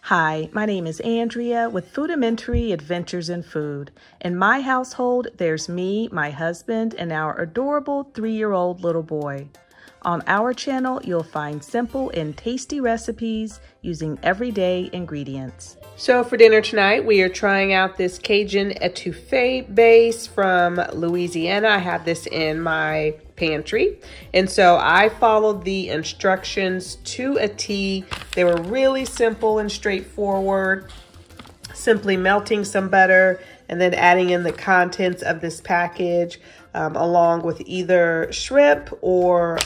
Hi, my name is Andrea with Foodamentary Adventures in Food. In my household, there's me, my husband, and our adorable 3-year-old little boy. On our channel, you'll find simple and tasty recipes using everyday ingredients. So for dinner tonight, we are trying out this Cajun etouffee base from Louisiana. I have this in my pantry. And so I followed the instructions to a T. They were really simple and straightforward. Simply melting some butter and then adding in the contents of this package along with either shrimp or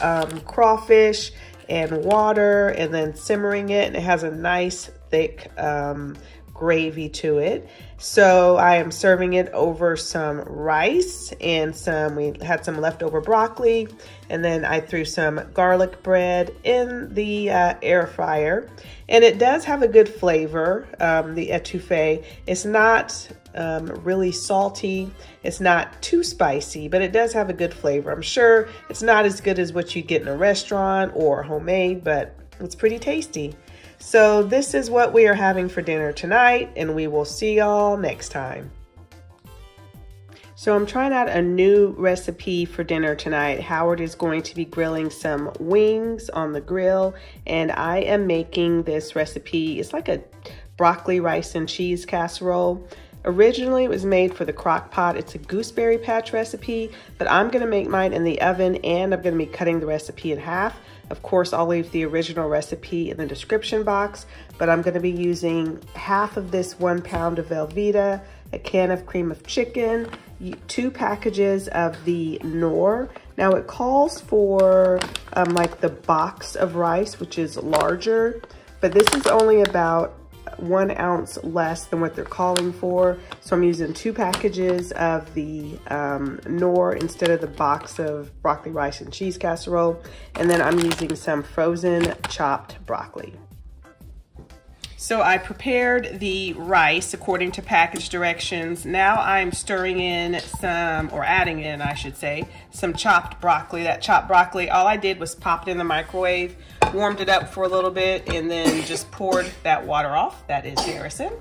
crawfish and water, and then simmering it. And it has a nice thick gravy to it. So I am serving it over some rice and we had some leftover broccoli, and then I threw some garlic bread in the air fryer. And it does have a good flavor, the etouffee. It's not really salty. It's not too spicy, but it does have a good flavor. I'm sure it's not as good as what you get in a restaurant or homemade, but it's pretty tasty. So this is what we are having for dinner tonight, and we will see y'all next time. So I'm trying out a new recipe for dinner tonight. Howard is going to be grilling some wings on the grill, and I am making this recipe. It's like a broccoli, rice, and cheese casserole. Originally, it was made for the crock pot. It's a gooseberry patch recipe, but I'm gonna make mine in the oven, and I'm gonna be cutting the recipe in half. Of course, I'll leave the original recipe in the description box, but I'm gonna be using half of this 1 pound of Velveeta, a can of cream of chicken, 2 packages of the Knorr. Now it calls for like the box of rice, which is larger, but this is only about 1 ounce less than what they're calling for. So I'm using 2 packages of the Knorr instead of the box of broccoli, rice, and cheese casserole. And then I'm using some frozen chopped broccoli. So I prepared the rice according to package directions. Now I'm stirring in adding in, I should say, some chopped broccoli. That chopped broccoli, all I did was pop it in the microwave, warmed it up for a little bit, and then just poured that water off. That is Harrison.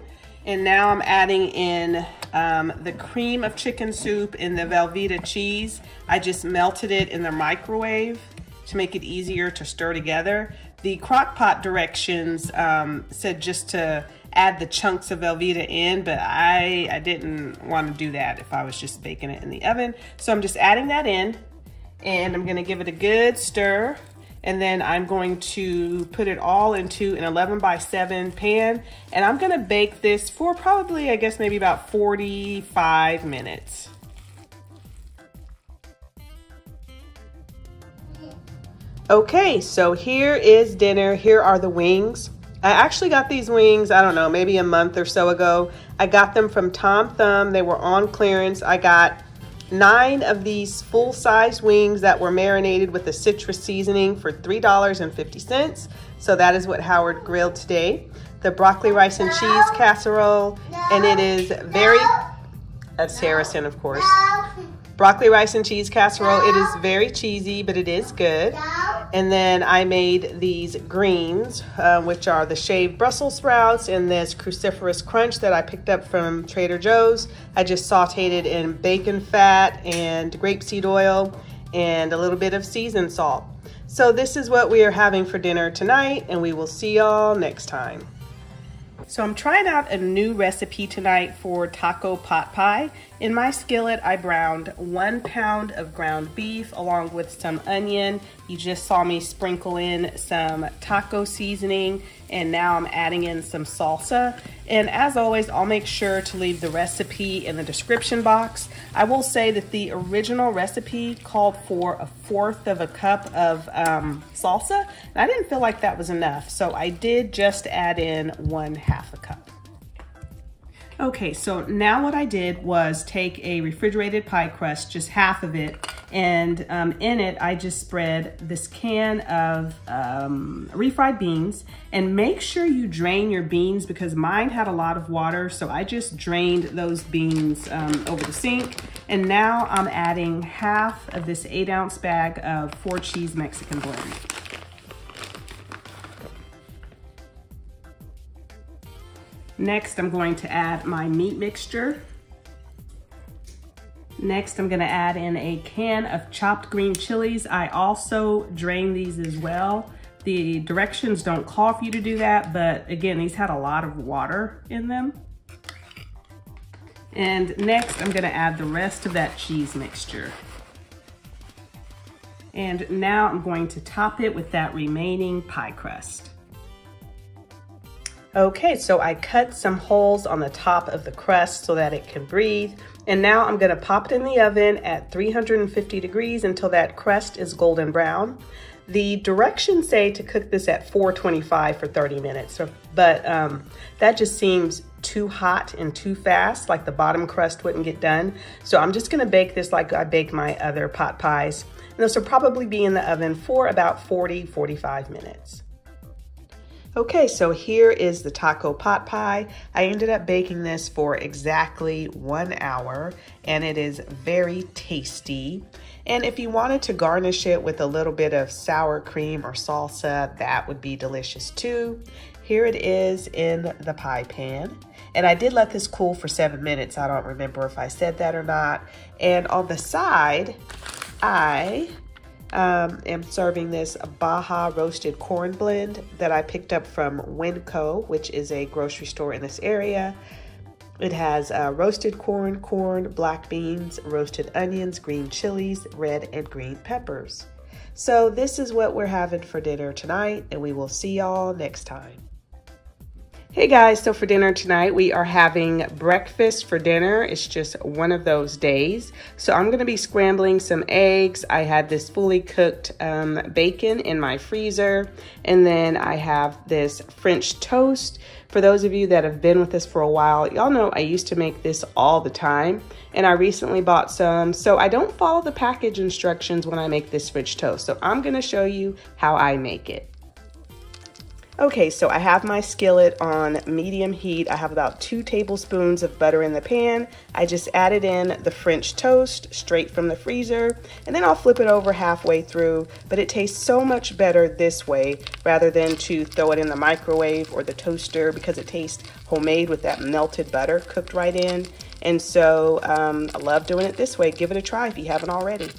And now I'm adding in the cream of chicken soup and the Velveeta cheese. I just melted it in the microwave to make it easier to stir together. The crock pot directions said just to add the chunks of Velveeta in, but I didn't want to do that if I was just baking it in the oven. So I'm just adding that in, and I'm gonna give it a good stir. And then I'm going to put it all into an 11x7 pan, and I'm gonna bake this for probably, I guess, maybe about 45 minutes. Okay, so here is dinner. Here are the wings. I actually got these wings, I don't know, maybe a month or so ago. I got them from Tom Thumb. They were on clearance. I got 9 of these full-size wings that were marinated with a citrus seasoning for $3.50. So that is what Howard grilled today. The broccoli, rice, and cheese casserole, and it is that's Harrison, of course. Broccoli, rice, and cheese casserole. It is very cheesy, but it is good. And then I made these greens, which are the shaved Brussels sprouts and this cruciferous crunch that I picked up from Trader Joe's. I just sauteed it in bacon fat and grapeseed oil and a little bit of seasoned salt. So this is what we are having for dinner tonight, and we will see y'all next time. So I'm trying out a new recipe tonight for taco pot pie. In my skillet, I browned 1 pound of ground beef along with some onion. You just saw me sprinkle in some taco seasoning, and now I'm adding in some salsa. And as always, I'll make sure to leave the recipe in the description box. I will say that the original recipe called for 1/4 cup of salsa, and I didn't feel like that was enough, so I did just add in 1/2 cup. Okay, so now what I did was take a refrigerated pie crust, just half of it, and in it I just spread this can of refried beans. And make sure you drain your beans because mine had a lot of water, so I just drained those beans over the sink. And now I'm adding half of this 8-ounce bag of 4-cheese Mexican blend. Next, I'm going to add my meat mixture. Next, I'm gonna add in a can of chopped green chilies. I also drain these as well. The directions don't call for you to do that, but again, these had a lot of water in them. And next, I'm gonna add the rest of that cheese mixture. And now I'm going to top it with that remaining pie crust. Okay, so I cut some holes on the top of the crust so that it can breathe. And now I'm gonna pop it in the oven at 350 degrees until that crust is golden brown. The directions say to cook this at 425 for 30 minutes, but that just seems too hot and too fast, like the bottom crust wouldn't get done. So I'm just gonna bake this like I bake my other pot pies. And this will probably be in the oven for about 40-45 minutes. Okay, so here is the taco pot pie. I ended up baking this for exactly 1 hour, and it is very tasty. And if you wanted to garnish it with a little bit of sour cream or salsa, that would be delicious too. Here it is in the pie pan. And I did let this cool for 7 minutes. I don't remember if I said that or not. And on the side, I am serving this Baja roasted corn blend that I picked up from Winco, which is a grocery store in this area. It has roasted corn, black beans, roasted onions, green chilies, red and green peppers. So this is what we're having for dinner tonight, and we will see y'all next time. Hey guys, so for dinner tonight, we are having breakfast for dinner. It's just one of those days. So I'm gonna be scrambling some eggs. I had this fully cooked bacon in my freezer. And then I have this French toast. For those of you that have been with us for a while, y'all know I used to make this all the time. And I recently bought some. So I don't follow the package instructions when I make this French toast. So I'm gonna show you how I make it. Okay, so I have my skillet on medium heat. I have about 2 tablespoons of butter in the pan. I just added in the French toast straight from the freezer, and then I'll flip it over halfway through, but it tastes so much better this way rather than to throw it in the microwave or the toaster because it tastes homemade with that melted butter cooked right in. And so I love doing it this way. Give it a try if you haven't already.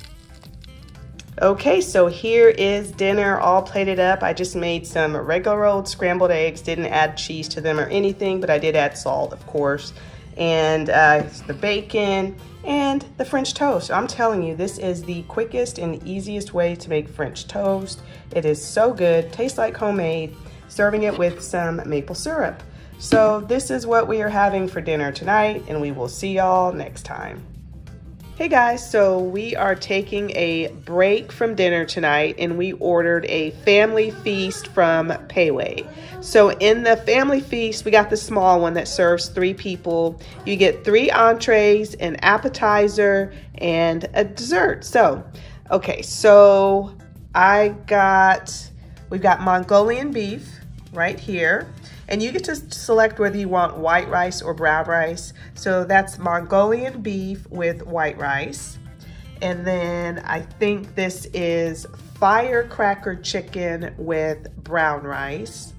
Okay, so here is dinner all plated up. I just made some regular old scrambled eggs, didn't add cheese to them or anything, but I did add salt, of course, and the bacon and the French toast. I'm telling you, this is the quickest and easiest way to make French toast. It is so good, tastes like homemade, serving it with some maple syrup. So this is what we are having for dinner tonight, and we will see y'all next time. Hey guys, so we are taking a break from dinner tonight and we ordered a family feast from Payway. So in the family feast, we got the small one that serves 3 people. You get 3 entrees, an appetizer, and a dessert. So, okay, so we've got Mongolian beef right here. And you get to select whether you want white rice or brown rice. So that's Mongolian beef with white rice. And then I think this is firecracker chicken with brown rice.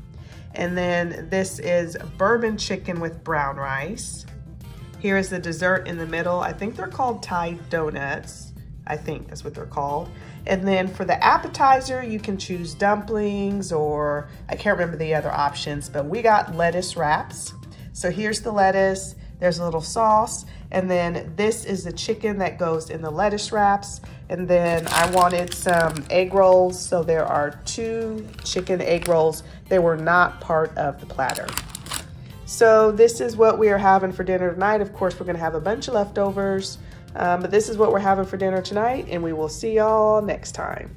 And then this is bourbon chicken with brown rice. Here is the dessert in the middle. I think they're called Thai donuts. I think that's what they're called. And then for the appetizer, you can choose dumplings or I can't remember the other options, but we got lettuce wraps. So here's the lettuce, there's a little sauce, and then this is the chicken that goes in the lettuce wraps. And then I wanted some egg rolls, so there are 2 chicken egg rolls. They were not part of the platter. So this is what we are having for dinner tonight. Of course, we're gonna have a bunch of leftovers. But this is what we're having for dinner tonight, and we will see y'all next time.